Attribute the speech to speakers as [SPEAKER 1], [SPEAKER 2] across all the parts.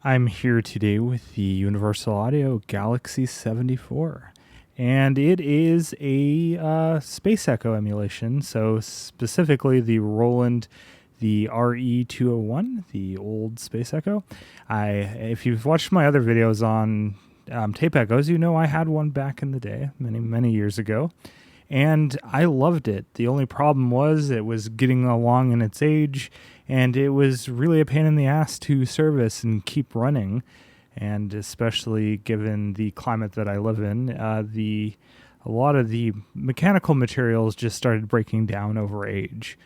[SPEAKER 1] I'm here today with the Universal Audio Galaxy 74, and it is a Space Echo emulation, so specifically the Roland RE-201, the old Space Echo. If you've watched my other videos on tape echoes, you know I had one back in the day, many years ago, and I loved it. The only problem was it was getting along in its age, and it was really a pain in the ass to service and keep running, and especially given the climate that I live in, a lot of the mechanical materials just started breaking down over age.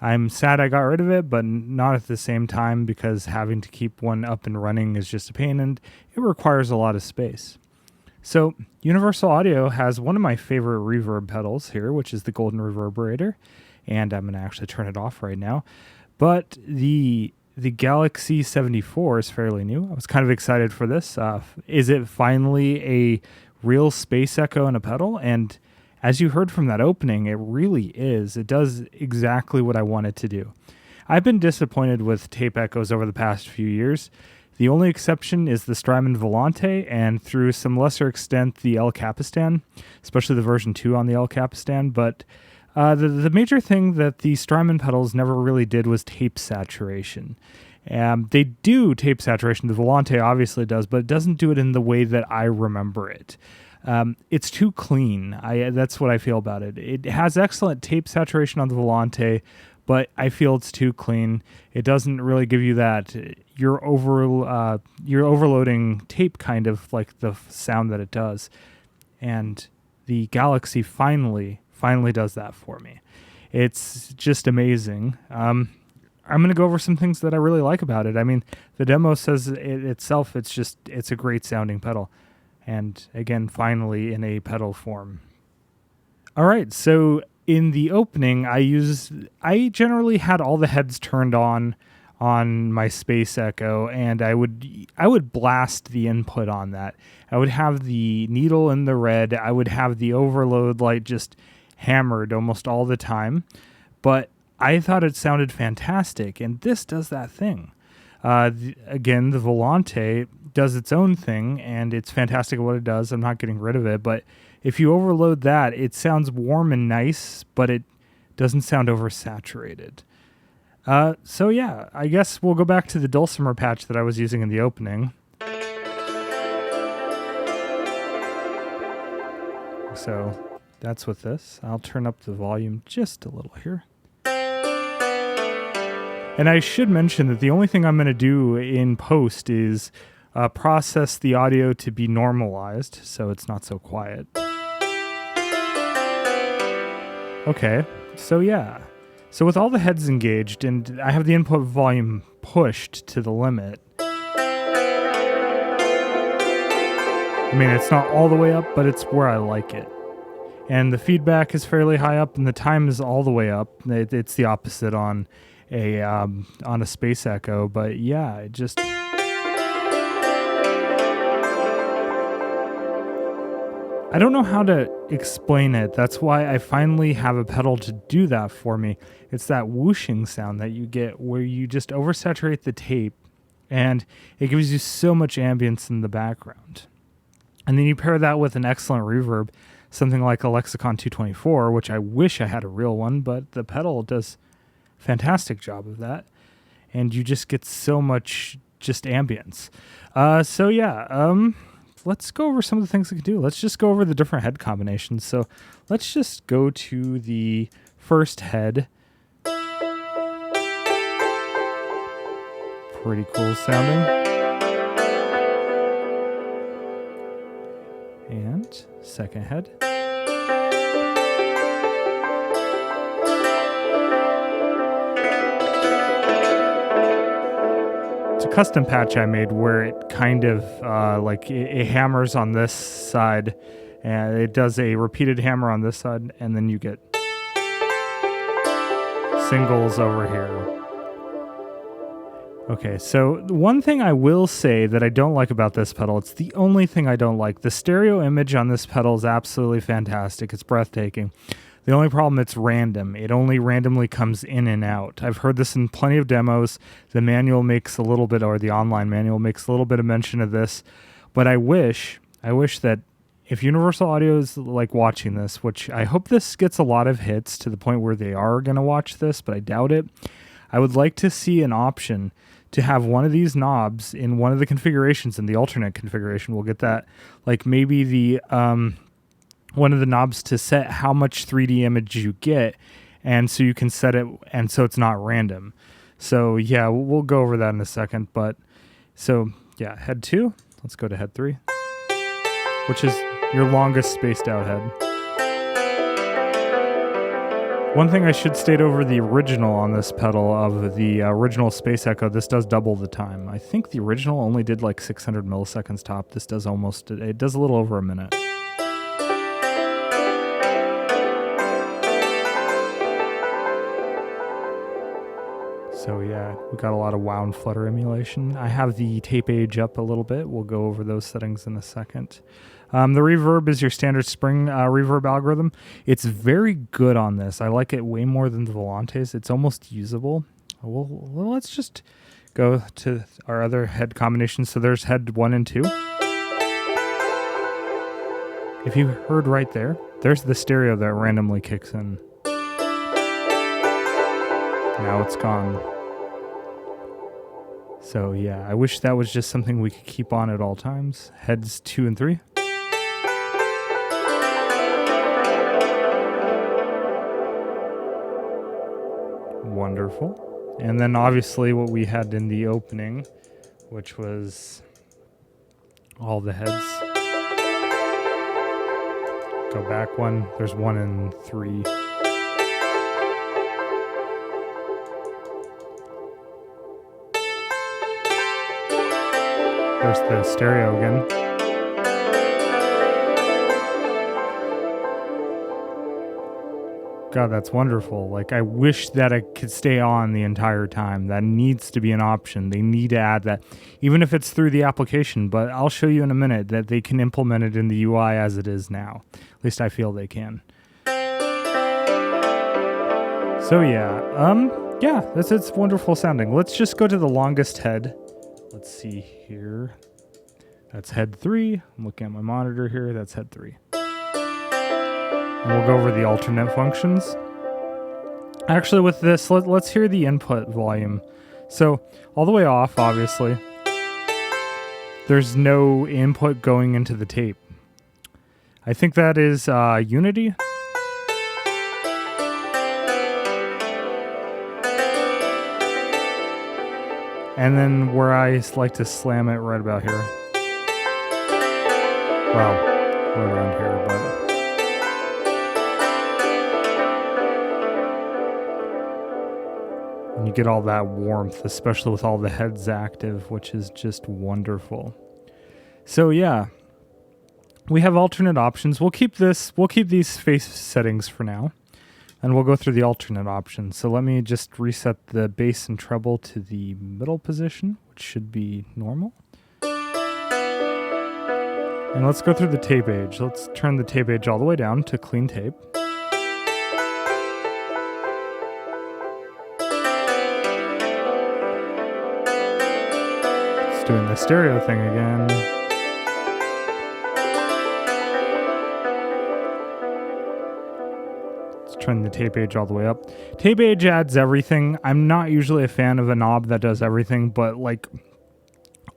[SPEAKER 1] I'm sad I got rid of it, but not at the same time, because having to keep one up and running is just a pain, and it requires a lot of space. So Universal Audio has one of my favorite reverb pedals here, which is the Golden Reverberator, and I'm going to actually turn it off right now. But the Galaxy 74 is fairly new. I was kind of excited for this. Is it finally a real Space Echo and a pedal? And as you heard from that opening, it really is. It does exactly what I want it to do. I've been disappointed with tape echoes over the past few years. The only exception is the Strymon Volante, and through some lesser extent the El Capistan, especially the version 2 on the El Capistan. But the major thing that the Strymon pedals never really did was tape saturation. They do tape saturation, the Volante obviously does, but it doesn't do it in the way that I remember it. It's too clean. That's what I feel about it. It has excellent tape saturation on the Volante, but I feel it's too clean. It doesn't really give you that you're overloading tape kind of like the sound that it does. And the Galaxy finally does that for me. It's just amazing. I'm going to go over some things that I really like about it. I mean, the demo says it's a great sounding pedal. And again, finally in a pedal form. All right, so in the opening, I generally had all the heads turned on my Space Echo, and I would blast the input on that. I would have the needle in the red. I would have the overload light just hammered almost all the time, but I thought it sounded fantastic, and this does that thing. Again, the Volante does its own thing, and it's fantastic at what it does. I'm not getting rid of it, but if you overload that, it sounds warm and nice, but it doesn't sound oversaturated. So yeah, I guess we'll go back to the dulcimer patch that I was using in the opening. So that's with this. I'll turn up the volume just a little here. And I should mention that the only thing I'm going to do in post is process the audio to be normalized, so it's not so quiet. Okay, so yeah. So with all the heads engaged, and I have the input volume pushed to the limit. I mean, it's not all the way up, but it's where I like it. And the feedback is fairly high up, and the time is all the way up. It's the opposite on a Space Echo, but yeah, it just... I don't know how to explain it. That's why I finally have a pedal to do that for me. It's that whooshing sound that you get where you just oversaturate the tape, and it gives you so much ambience in the background. And then you pair that with an excellent reverb, something like a Lexicon 224, which I wish I had a real one, but the pedal does a fantastic job of that. And you just get so much just ambience. So yeah, let's go over some of the things it can do. Let's just go over the different head combinations. So let's just go to the first head. Pretty cool sounding. And second head. It's a custom patch I made where it kind of it hammers on this side, and it does a repeated hammer on this side, and then you get singles over here. Okay, so one thing I will say that I don't like about this pedal, it's the only thing I don't like. The stereo image on this pedal is absolutely fantastic. It's breathtaking. The only problem, it's random. It only randomly comes in and out. I've heard this in plenty of demos. The manual makes a little bit, or the online manual makes a little bit of mention of this. But I wish that if Universal Audio is like watching this, which I hope this gets a lot of hits to the point where they are going to watch this, but I doubt it. I would like to see an option to have one of these knobs in one of the configurations, in the alternate configuration. We'll get that, like maybe the one of the knobs to set how much 3D image you get, and so you can set it, and so it's not random. So yeah, we'll go over that in a second. But so yeah, head 2. Let's go to head 3, which is your longest spaced out head. One thing I should state over the original on this pedal of the original Space Echo, this does double the time. I think the original only did like 600 milliseconds top. This does it does a little over a minute. So yeah, we got a lot of wow and flutter emulation. I have the tape age up a little bit. We'll go over those settings in a second. The reverb is your standard spring reverb algorithm. It's very good on this. I like it way more than the Volantes. It's almost usable. Well, let's just go to our other head combinations. So there's head 1 and 2. If you heard right there, there's the stereo that randomly kicks in. Now it's gone. So yeah, I wish that was just something we could keep on at all times. Heads 2 and 3. Wonderful. And then obviously what we had in the opening, which was all the heads. Go back one. There's 1 and 3. There's the stereo again. God, that's wonderful. Like, I wish that it could stay on the entire time. That needs to be an option. They need to add that, even if it's through the application. But I'll show you in a minute that they can implement it in the UI as it is now. At least I feel they can. So yeah, it's wonderful sounding. Let's just go to the longest head. Let's see here. That's head 3. I'm looking at my monitor here. That's head 3. And we'll go over the alternate functions. Actually, with this, let's hear the input volume. So, all the way off, obviously. There's no input going into the tape. I think that is Unity. And then where I like to slam it right about here. Well, right around here, but... And you get all that warmth, especially with all the heads active, which is just wonderful. So yeah, we have alternate options. We'll keep these face settings for now. And we'll go through the alternate options. So let me just reset the bass and treble to the middle position, which should be normal. And let's go through the tape age. Let's turn the tape age all the way down to clean tape. It's doing the stereo thing again. Turn the tape age all the way up. Tape age adds everything. I'm not usually a fan of a knob that does everything, but like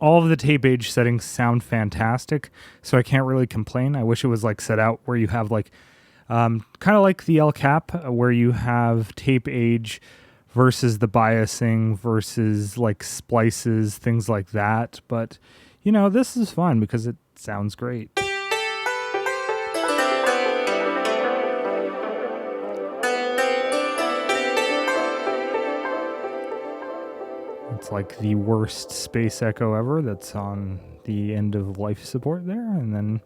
[SPEAKER 1] all of the tape age settings sound fantastic, so I can't really complain. I wish it was like set out where you have like kind of like the El Cap, where you have tape age versus the biasing versus like splices, things like that. But you know, this is fun because it sounds great. It's like the worst Space Echo ever that's on the end of life support there. And then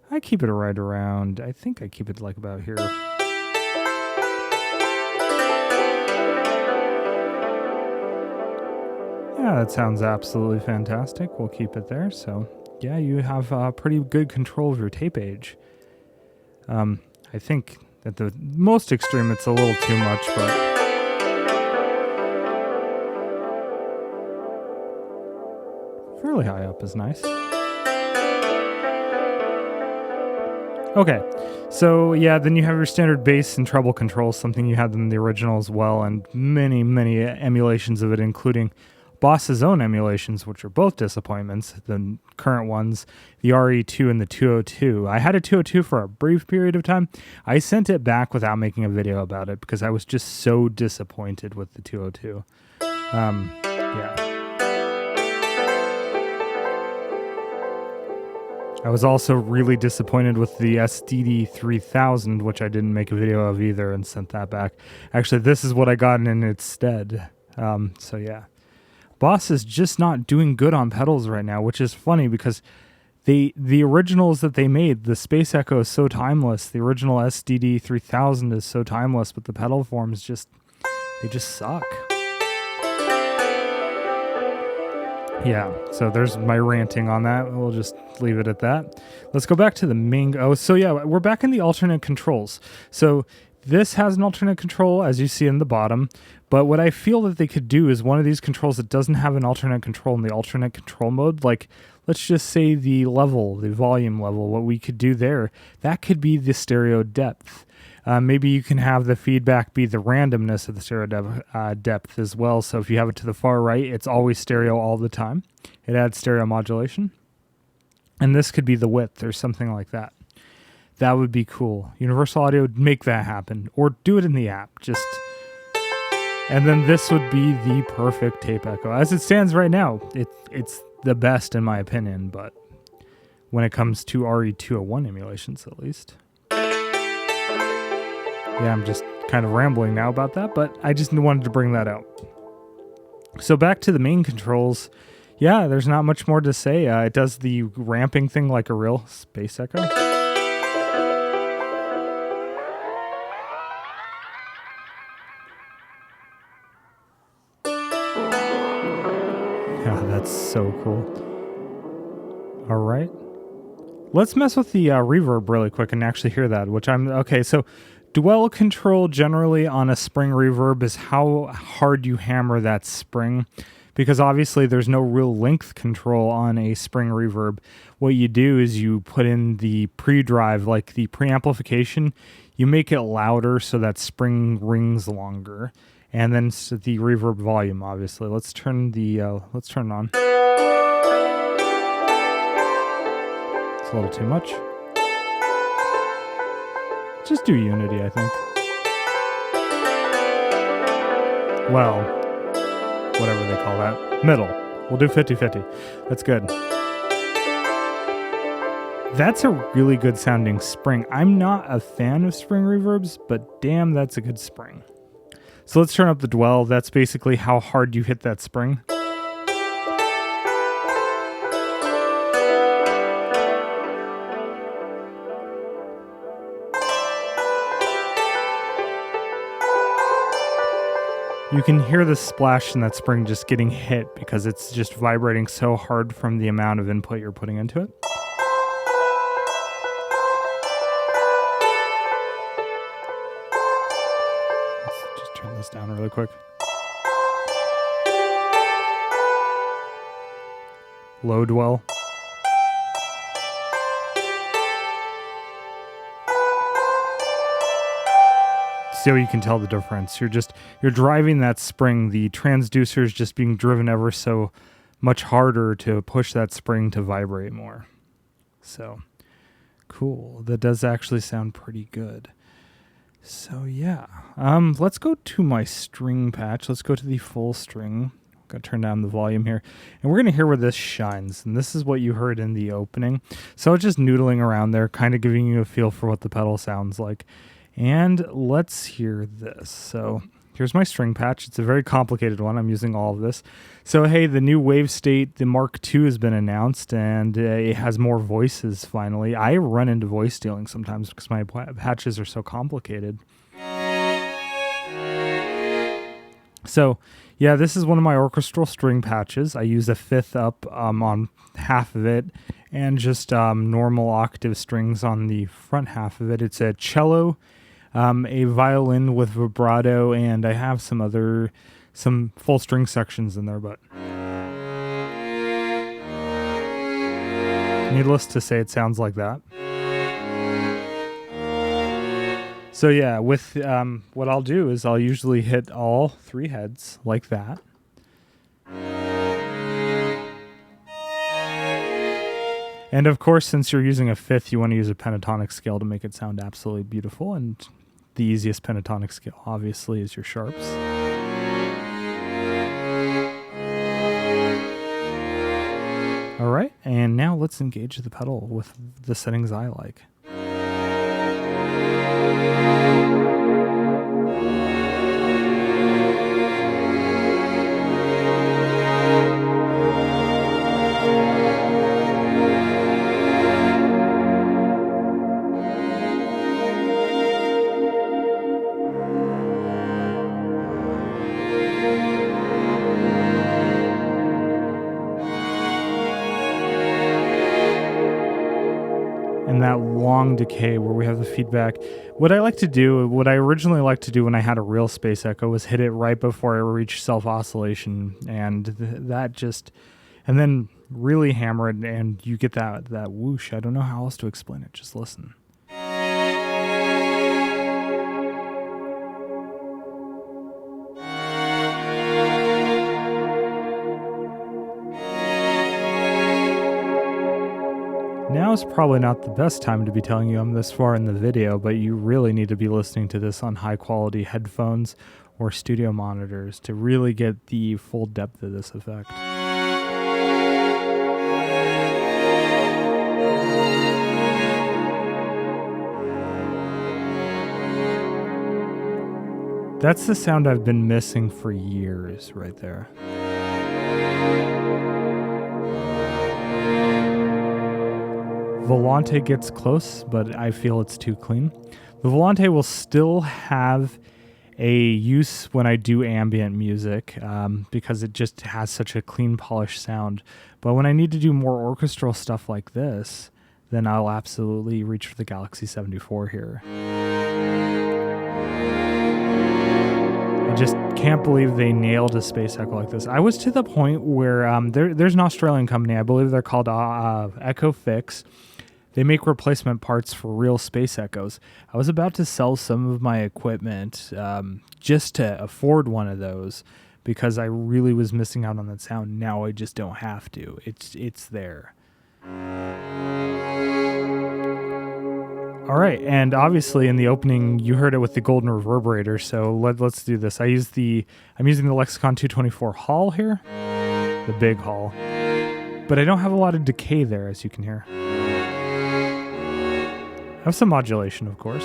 [SPEAKER 1] I keep it right around, I think I keep it like about here. Yeah, that sounds absolutely fantastic. We'll keep it there. So yeah, you have pretty good control of your tape age. I think At the most extreme, it's a little too much, but fairly high up is nice. Okay, so yeah, then you have your standard bass and treble controls, something you had in the original as well, and many, many emulations of it, including Boss's own emulations, which are both disappointments, the current ones, the RE-2 and the 202. I had a 202 for a brief period of time. I sent it back without making a video about it because I was just so disappointed with the 202. Yeah. I was also really disappointed with the SDD3000, which I didn't make a video of either and sent that back. Actually, this is what I got in its stead. So yeah. Boss is just not doing good on pedals right now, which is funny because the originals that they made, the Space Echo is so timeless. The original SDD3000 is so timeless, but the pedal forms they just suck. Yeah, so there's my ranting on that. We'll just leave it at that. Let's go back to the main... Oh, so yeah, we're back in the alternate controls. So this has an alternate control, as you see in the bottom, but what I feel that they could do is one of these controls that doesn't have an alternate control in the alternate control mode, like let's just say the volume level, what we could do there, that could be the stereo depth. Maybe you can have the feedback be the randomness of the stereo depth as well. So if you have it to the far right, it's always stereo all the time. It adds stereo modulation. And this could be the width or something like that. That would be cool. Universal Audio would make that happen. Or do it in the app. And then this would be the perfect tape echo. As it stands right now, it's the best in my opinion, but when it comes to RE-201 emulations at least. Yeah, I'm just kind of rambling now about that, but I just wanted to bring that out. So back to the main controls. Yeah, there's not much more to say. It does the ramping thing like a real Space Echo. Yeah, that's so cool. All right. Let's mess with the reverb really quick and actually hear that, okay, so dwell control generally on a spring reverb is how hard you hammer that spring, because obviously there's no real length control on a spring reverb. What you do is you put in the pre-drive, like the preamplification, you make it louder so that spring rings longer, and then the reverb volume, obviously. Let's turn it on. It's a little too much. Just do unity, I think. Well, whatever they call that. Middle. We'll do 50-50. That's good. That's a really good sounding spring. I'm not a fan of spring reverbs, but damn, that's a good spring. So let's turn up the dwell. That's basically how hard you hit that spring. You can hear the splash in that spring just getting hit because it's just vibrating so hard from the amount of input you're putting into it. Let's just turn this down really quick. Low dwell. So you can tell the difference. You're driving that spring. The transducer is just being driven ever so much harder to push that spring to vibrate more. So cool. That does actually sound pretty good. So yeah. Let's go to my string patch. Let's go to the full string. Gotta turn down the volume here. And we're gonna hear where this shines. And this is what you heard in the opening. So I was just noodling around there, kind of giving you a feel for what the pedal sounds like. And let's hear this. So here's my string patch. It's a very complicated one. I'm using all of this. So hey, the new Wave State, the Mark II has been announced, and it has more voices finally. I run into voice stealing sometimes because my patches are so complicated. So yeah, this is one of my orchestral string patches. I use a fifth up on half of it and just normal octave strings on the front half of it. It's a cello, a violin with vibrato, and I have some full string sections in there, but needless to say, it sounds like that. So yeah, with what I'll do is I'll usually hit all 3 heads like that. And of course, since you're using a fifth, you want to use a pentatonic scale to make it sound absolutely beautiful. And the easiest pentatonic scale, obviously, is your sharps. All right, and now let's engage the pedal with the settings I like. And that long decay where we have the feedback. What I originally liked to do when I had a real Space Echo was hit it right before I reached self-oscillation, and and then really hammer it, and you get that whoosh. I don't know how else to explain it. Just listen. Now is probably not the best time to be telling you I'm this far in the video, but you really need to be listening to this on high quality headphones or studio monitors to really get the full depth of this effect. That's the sound I've been missing for years right there. Volante gets close, but I feel it's too clean. The Volante will still have a use when I do ambient music because it just has such a clean, polished sound. But when I need to do more orchestral stuff like this, then I'll absolutely reach for the Galaxy 74 here. I just can't believe they nailed a Space Echo like this. I was to the point where there's an Australian company, I believe they're called Echo Fix. They make replacement parts for real Space Echoes. I was about to sell some of my equipment just to afford one of those because I really was missing out on that sound. Now I just don't have to. It's there. All right, and obviously in the opening you heard it with the golden reverberator. So let's do this. I'm using the Lexicon 224 Hall here, the big Hall, but I don't have a lot of decay there, as you can hear. I have some modulation, of course.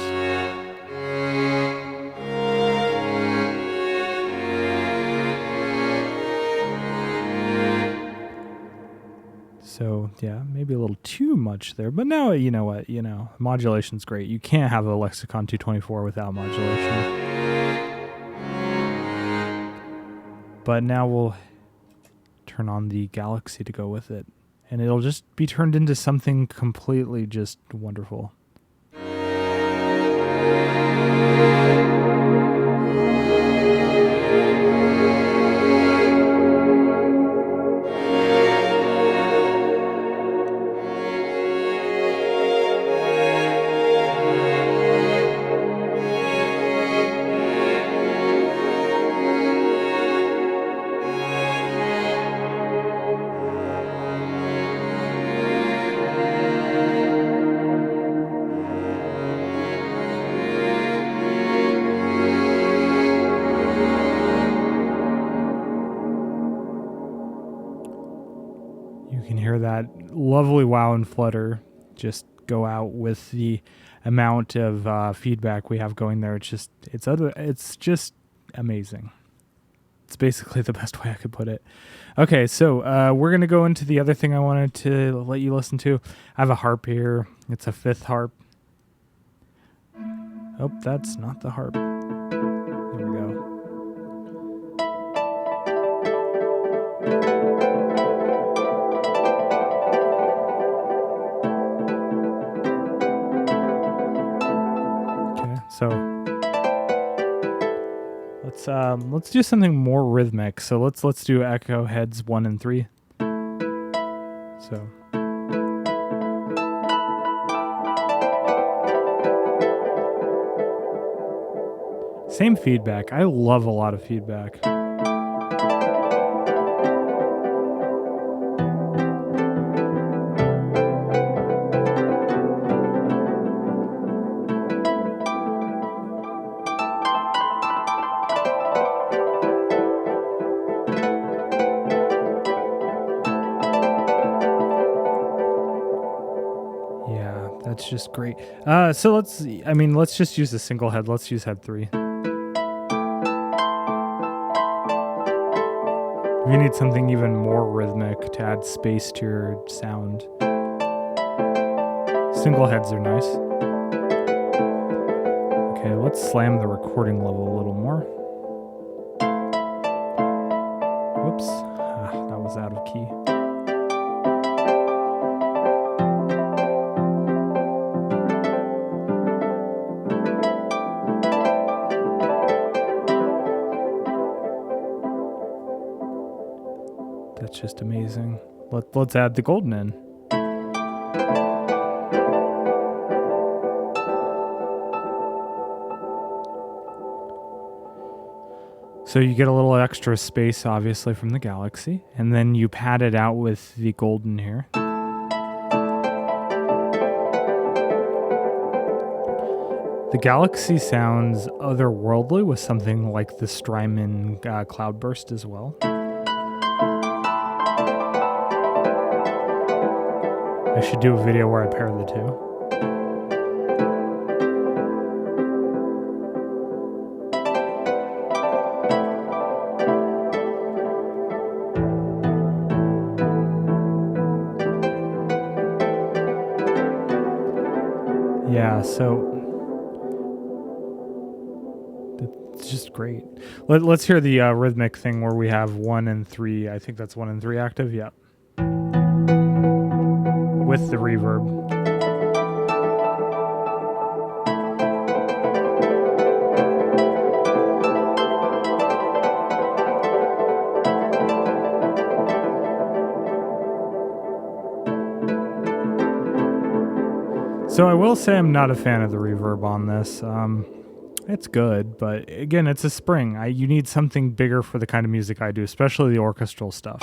[SPEAKER 1] So, yeah, maybe a little too much there. But now, you know what? Modulation's great. You can't have a Lexicon 224 without modulation. But now we'll turn on the Galaxy to go with it. And it'll just be turned into something completely just wonderful. You can hear that lovely wow and flutter just go out with the amount of feedback we have going there. It's just amazing. It's basically the best way I could put it. Okay, so we're going to go into the other thing I wanted to let you listen to. I have a harp here. It's a fifth harp. Oh, that's not the harp. Here we go. Okay, so Let's do something more rhythmic. So let's do echo heads 1 and 3. So same feedback. I love a lot of feedback. That's just great. So let's just use a single head. Let's use head 3. If you need something even more rhythmic to add space to your sound, single heads are nice. Okay, let's slam the recording level a little more. Whoops, that was out of key. That's just amazing. Let's add the golden in. So you get a little extra space, obviously, from the Galaxy, and then you pad it out with the golden here. The Galaxy sounds otherworldly with something like the Strymon Cloudburst as well. I should do a video where I pair the two. Yeah, so it's just great. Let's hear the rhythmic thing where we have 1 and 3. I think that's 1 and 3 octave. Yeah. With the reverb. So I will say I'm not a fan of the reverb on this. It's good, but again, it's a spring. You need something bigger for the kind of music I do, especially the orchestral stuff.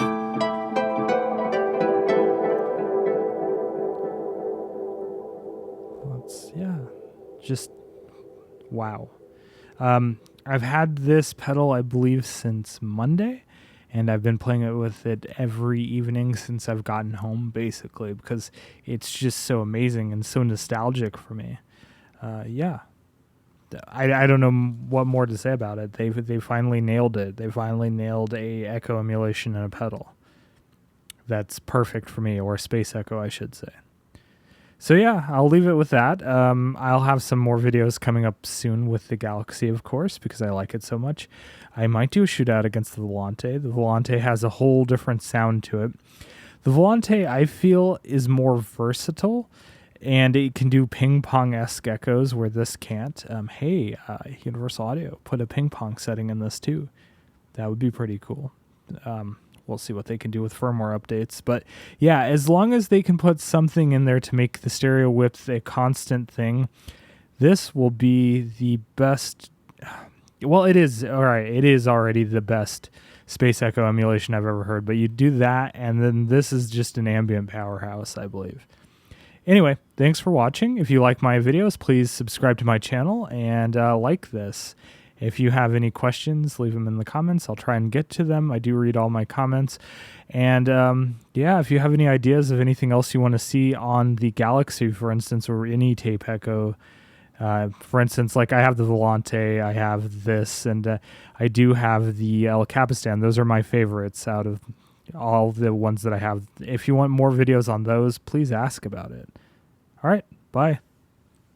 [SPEAKER 1] Just wow. I've had this pedal, I believe, since Monday, and I've been playing it with it every evening since I've gotten home, basically, because it's just so amazing and so nostalgic for me. Yeah. I don't know what more to say about it. They finally nailed it. They finally nailed a echo emulation in a pedal. That's perfect for me, or a Space Echo, I should say. So yeah, I'll leave it with that. I'll have some more videos coming up soon with the Galaxy, of course, because I like it so much. I might do a shootout against the Volante. The Volante has a whole different sound to it. The Volante, I feel, is more versatile, and it can do ping-pong-esque echoes where this can't. Hey, Universal Audio, put a ping-pong setting in this too. That would be pretty cool. We'll see what they can do with firmware updates. But yeah, as long as they can put something in there to make the stereo width a constant thing, this will be the best. Well, it is. All right, it is already the best Space Echo emulation I've ever heard. But you do that, and then this is just an ambient powerhouse, I believe. Anyway, thanks for watching. If you like my videos, please subscribe to my channel and like this. If you have any questions, leave them in the comments. I'll try and get to them. I do read all my comments. And yeah, if you have any ideas of anything else you want to see on the Galaxy, for instance, or any tape echo, for instance, like I have the Volante, I have this, and I do have the El Capistan. Those are my favorites out of all the ones that I have. If you want more videos on those, please ask about it. All right, bye.